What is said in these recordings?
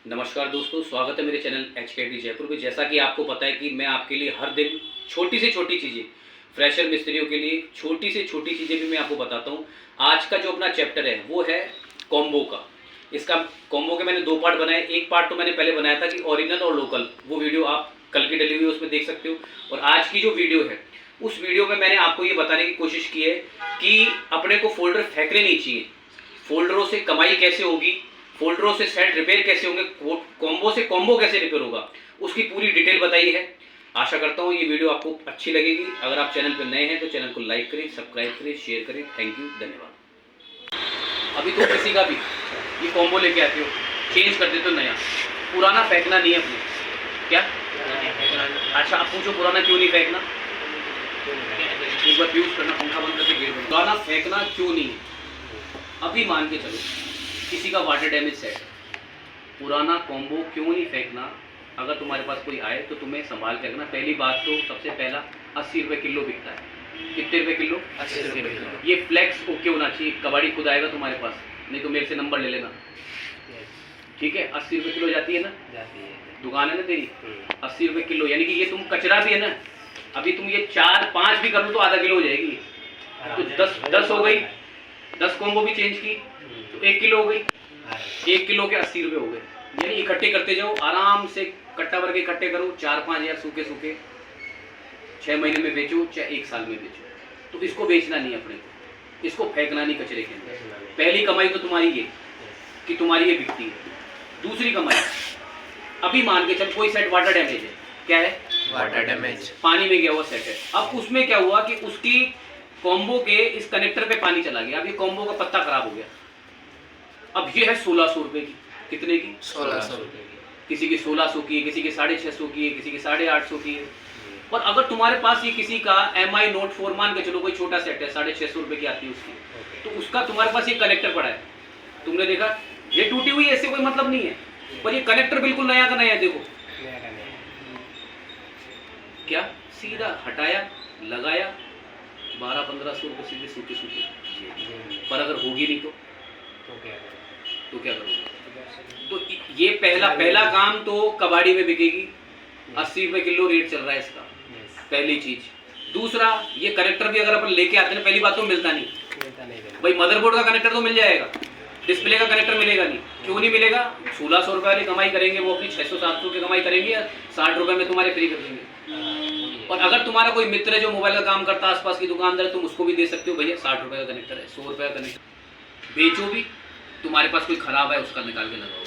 नमस्कार दोस्तों, स्वागत है मेरे चैनल HKD जयपुर में। जैसा कि आपको पता है कि मैं आपके लिए हर दिन छोटी से छोटी चीज़ें, फ्रेशर मिस्त्रियों के लिए छोटी से छोटी चीज़ें भी मैं आपको बताता हूँ। आज का जो अपना चैप्टर है वो है कॉम्बो का। इसका कॉम्बो के मैंने 2 पार्ट बनाए। एक पार्ट तो मैंने पहले बनाया था कि ओरिजिनल और लोकल, वो वीडियो आप कल की डली हुई है उसमें देख सकते हो। और आज की जो वीडियो है उस वीडियो में मैंने आपको ये बताने की कोशिश की है कि अपने को फोल्डर फेंकने नहीं चाहिए, फोल्डरों से कमाई कैसे होगी, फोल्डरों से सेट रिपेयर कैसे होंगे, कॉम्बो से कॉम्बो कैसे रिपेयर होगा, उसकी पूरी डिटेल बताई है। आशा करता हूँ ये वीडियो आपको अच्छी लगेगी। अगर आप चैनल पर नए हैं तो चैनल को लाइक करें, सब्सक्राइब करें, शेयर करें। थैंक यू, धन्यवाद। अभी तो किसी का भी ये कॉम्बो लेके आते हो, चेंज कर देते हो नया, पुराना फेंकना नहीं है अपने। क्या अच्छा, आप पूछो पुराना क्यों नहीं फेंकना? एक बार यूज करना, पंखा बंद करके गेट बंद। पुराना फेंकना क्यों नहीं है? अभी मान के चलो किसी का वाटर डैमेज सेट, पुराना कॉम्बो क्यों नहीं फेंकना? अगर तुम्हारे पास कोई आए तो तुम्हें संभाल के रखना। पहली बात तो सबसे पहला 80 रुपये किलो बिकता है। कितने रुपये किलो? 80 रुपये किलो। ये फ्लेक्स ओके होना चाहिए। कबाड़ी खुद आएगा तुम्हारे पास, नहीं तो मेरे से नंबर ले लेना, ठीक है? 80 रुपये किलो जाती है ना? जाती है। दुकान है ना तेरी? 80 रुपये किलो, यानी कि ये तुम कचरा भी है ना, अभी तुम ये 4-5 भी कर लो तो आधा किलो हो जाएगी। तो 10 हो गई, 10 कॉम्बो भी चेंज की तो 1 किलो हो गई। 1 किलो के 80 रुपये हो गए। यानी इकट्ठे करते जाओ, आराम से कट्टा भर के इकट्ठे करो। 4-5 हज़ार सूखे सूखे 6 महीने में बेचो, चाहे 1 साल में बेचो। तो इसको बेचना नहीं अपने को, इसको फेंकना नहीं कचरे के अंदर। पहली कमाई तो तुम्हारी ये कि तुम्हारी ये बिकती है। दूसरी कमाई, अभी मान के चल कोई सेट वाटर डैमेज है। क्या है? वाटर डैमेज, पानी में गया हुआ सेट है। अब उसमें क्या हुआ कि उसकी कॉम्बो के इस कनेक्टर पे पानी चला गया। अब ये कॉम्बो का पत्ता खराब हो गया। अब ये है 1600 रुपए की। कितने की? 1600 रुपए की। किसी की 1600 की है, किसी की 650 की है, किसी की 850 की है। और अगर तुम्हारे पास ये किसी का MI Note 4 मान के चलो, कोई छोटा सेट है, 650 रुपए की आती है उसकी, तो उसका तुम्हारे पास ये कनेक्टर पड़ा है, तुमने देखा ये टूटी हुई है, ऐसे कोई मतलब नहीं है, पर ये कनेक्टर बिल्कुल नया का नया है। देखो क्या सीधा हटाया, लगाया, 1200-1500 रुपये सीधे सूखे सूखे। पर अगर होगी नहीं तो क्या करोगे? तो ये पहला काम तो कबाड़ी में बिकेगी। 80 रुपये किलो रेट चल रहा है इसका, पहली चीज। दूसरा, ये कनेक्टर भी अगर अपन लेके आते हैं, पहली बात तो मिलता नहीं भाई। मदरबोर्ड का कनेक्टर तो मिल जाएगा, डिस्प्ले का कनेक्टर मिलेगा नहीं। क्यों नहीं मिलेगा? 1600 रुपये वाली कमाई करेंगे, वो अपनी 600-700 की कमाई करेंगे, या 60 रुपये में तुम्हारे फ्री कर देंगे। और अगर तुम्हारा कोई मित्र है जो मोबाइल का काम करता है, आसपास की दुकानदार है, तुम उसको भी दे सकते हो, भैया 60 रुपये का कनेक्टर है, 100 रुपये का कनेक्टर बेचो भी। तुम्हारे पास कोई खराब है उसका निकाल के लगाओ।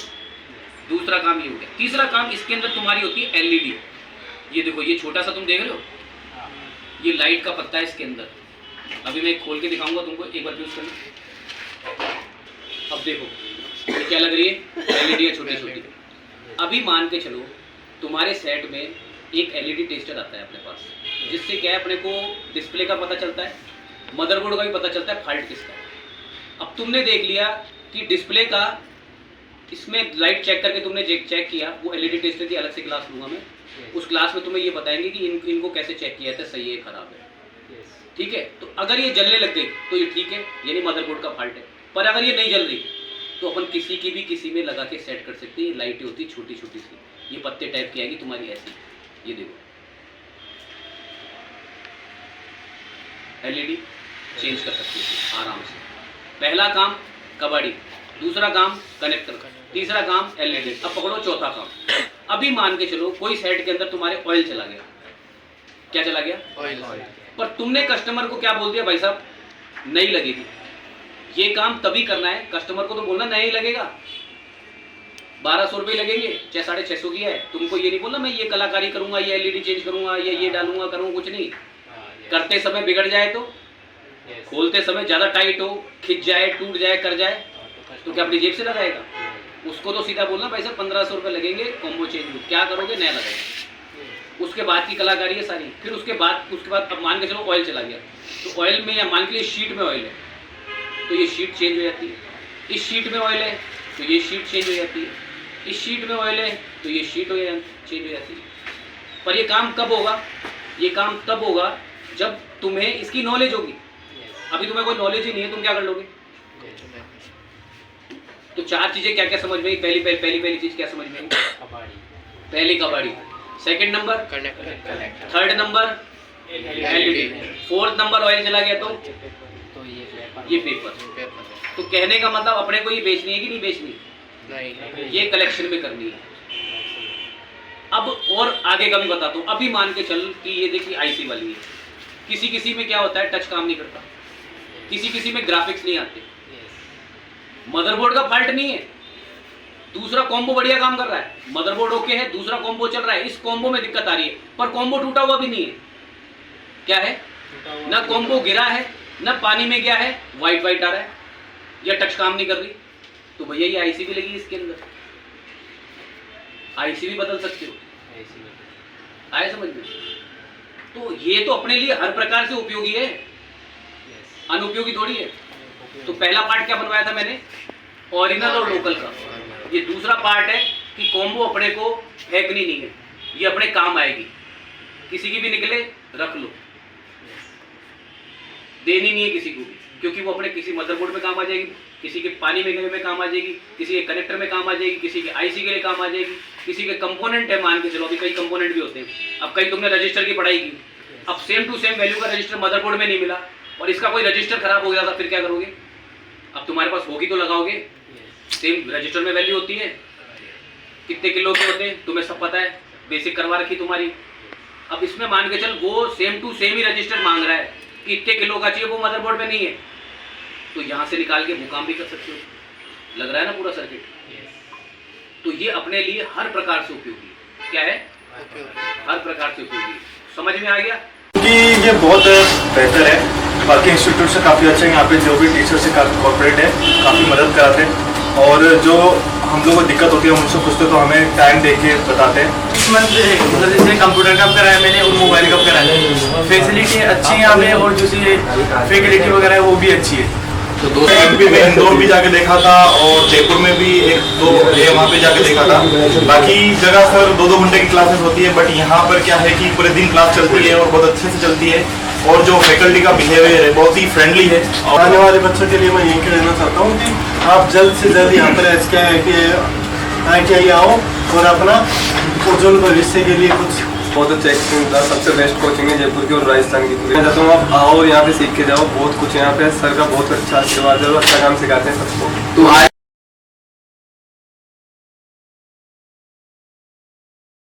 दूसरा काम ये हो गया। तीसरा काम, इसके अंदर तुम्हारी होती है LED। ये देखो, ये छोटा सा तुम देख रहे हो, ये लाइट का पत्ता है इसके अंदर। अभी मैं खोल के दिखाऊंगा तुमको, एक बार यूज करना। अब देखो ये क्या लग रही है? LED है, छोटी छोटी। अभी मान के चलो तुम्हारे सेट में एक LED टेस्टर आता है अपने पास, जिससे क्या है, अपने को डिस्प्ले का पता चलता है, मदरबोर्ड का भी पता चलता है फॉल्ट किसका है। अब तुमने देख लिया कि डिस्प्ले का, इसमें लाइट चेक करके तुमने चेक किया, वो LED टेस्टर की अलग से क्लास लूंगा मैं। उस क्लास में तुम्हें ये बताएंगे कि इनको कैसे चेक किया था, सही है खराब है, ठीक है? तो अगर ये जलने लग गई तो ये ठीक है, यानी मदरबोर्ड का फॉल्ट है। पर अगर ये नहीं जल रही तो अपन किसी की भी किसी में लगा के सेट कर सकते हैं। लाइटें होती छोटी छोटी सी, ये पत्ते टाइप की आएगी तुम्हारी ऐसी। ये देखो LED चेंज कर सकते हो आराम से। पहला काम कबाड़ी, दूसरा काम कनेक्टर, तीसरा काम LED। अब पकड़ो चौथा काम। अभी मान के चलो कोई सेट के अंदर तुम्हारे ऑयल चला गया। क्या चला गया? ऑयल। पर तुमने कस्टमर को क्या बोल दिया? भाई साहब नहीं लगेगी। ये काम तभी करना है, कस्टमर को तो बोलना नहीं लगेगा, 1200 रुपये लगेंगे, चाहे 650 की है। तुमको ये नहीं बोलना मैं ये कलाकारी करूंगा, ये LED चेंज करूंगा, ये डालूंगा, करूंगा, कुछ नहीं। करते समय बिगड़ जाए तो, खोलते समय ज्यादा टाइट हो, खिंच जाए, टूट जाए, कर जाए, तो क्या अपनी जेब से लगाएगा? उसको तो सीधा बोलना भाई साहब 1500 रुपये लगेंगे, कॉम्बो चेंज। क्या करोगे? नया लगाएगा। उसके बाद की कलाकारी है सारी। फिर उसके बाद अब मान के चलो ऑयल चला गया, तो ऑयल में, या मान के लिए शीट में ऑयल है तो ये शीट चेंज हो जाती है। इस शीट में ऑयल है तो ये शीट चेंज हो जाती है। इस शीट में ऑयल है तो ये शीट चेंज हो जाती है। पर ये काम कब होगा? ये काम तब होगा जब तुम्हें इसकी नॉलेज होगी। अभी तुम्हें कोई नॉलेज ही नहीं है, तुम क्या कर लोगे? तो 4 चीजें क्या क्या समझ में आई? पहली चीज क्या समझ में आई? पहली कबाड़ी, second number connector, third number LED, fourth number oil चला गया तो ये पेपर। तो कहने का मतलब अपने को ये बेचनी है कि नहीं बेचनी, नहीं ये कलेक्शन में करनी है। अब और आगे का भी बताता हूँ। अभी मान के चल कि ये देखिए आईसी वाली है, किसी किसी में क्या होता है टच काम नहीं करता, किसी किसी में ग्राफिक्स नहीं आते, मदरबोर्ड का फॉल्ट नहीं है, दूसरा कॉम्बो बढ़िया काम कर रहा है, मदरबोर्ड ओके है, दूसरा कॉम्बो चल रहा है, इस कॉम्बो में दिक्कत आ रही है, पर कॉम्बो टूटा हुआ भी नहीं है। क्या है? ना कॉम्बो गिरा है, ना पानी में गया है, वाइट वाइट आ रहा है, या टच काम नहीं कर रही, तो भैया ये आईसी भी लगी इसके अंदर, आईसी भी बदल सकते हो। आए समझ में? तो ये तो अपने लिए हर प्रकार से उपयोगी है, अनुपयोगी थोड़ी है। तो पहला पार्ट क्या बनवाया था मैंने? ओरिजिनल और लोकल का। ये दूसरा पार्ट है कि कॉम्बो अपने को फेंकनी नहीं है, ये अपने काम आएगी, किसी की भी निकले रख लो, देनी नहीं है किसी को भी, क्योंकि वो अपने किसी मदरबोर्ड में काम आ जाएगी, किसी के पानी में गए में काम आ जाएगी, किसी के कनेक्टर में काम आ जाएगी, किसी के आईसी के लिए काम आ जाएगी, किसी के कंपोनेंट है, मान के चलो अभी कई कंपोनेंट भी होते हैं। अब कई तुमने रजिस्टर की पढ़ाई की, अब सेम टू सेम वैल्यू का रजिस्टर मदरबोर्ड में नहीं मिला और इसका कोई रजिस्टर खराब हो गया था, फिर क्या करोगे? अब तुम्हारे पास होगी तो लगाओगे, सेम रजिस्टर में वैल्यू होती है, कितने किलो के होते हैं तुम्हें सब पता है, बेसिक करवा रखी तुम्हारी। अब इसमें मान के चल वो सेम टू सेम ही रजिस्टर मांग रहा है कि इतने किलो का चाहिए, वो मदरबोर्ड में नहीं है, तो यहाँ से निकाल के वो काम भी कर सकते हो। लग रहा है ना पूरा सर्किट? तो ये अपने लिए हर प्रकार से उपयोगी है। क्या है? हर प्रकार से उपयोगी। समझ में आ गया? कि ये बहुत बेहतर है, बाकी इंस्टीट्यूट से काफ़ी अच्छा है। यहाँ पे जो भी टीचर से काफ़ी कॉर्पोरेट है, काफ़ी मदद कराते हैं, और जो हम लोगों को दिक्कत होती है उनसे पूछते तो हमें टाइम दे के बताते हैं। मतलब जैसे कंप्यूटर कब कराया मैंने और मोबाइल कब कराया, फैसिलिटी अच्छी है यहाँ पे, और जो सी फैसिलिटी वगैरह है वो भी अच्छी है। तो दो भी मैं इंदौर भी जाके देखा था और जयपुर में भी एक दो वहाँ पे जाके देखा था। बाकी जगह सर 2-2 घंटे की क्लासेस होती है, बट यहाँ पर क्या है कि पूरे दिन क्लास चलती है और बहुत अच्छे से चलती है, और जो फैकल्टी का बिहेवियर है बहुत ही फ्रेंडली है। और आने वाले बच्चों के लिए मैं यही कहना चाहता हूँ कि आप जल्द से जल्द यहाँ पर ITI आओ और अपना उज्जवल भविष्य के लिए कुछ। बहुत अच्छा एक्सपीरियंस था, सबसे बेस्ट कोचिंग है जयपुर की और राजस्थान की पूरी। मैं चाहता हूँ आप आओ और यहाँ पे सीख के जाओ, बहुत कुछ यहाँ पे सर का बहुत अच्छा आशीर्वाद है और अच्छा काम सिखाते हैं सबको। तो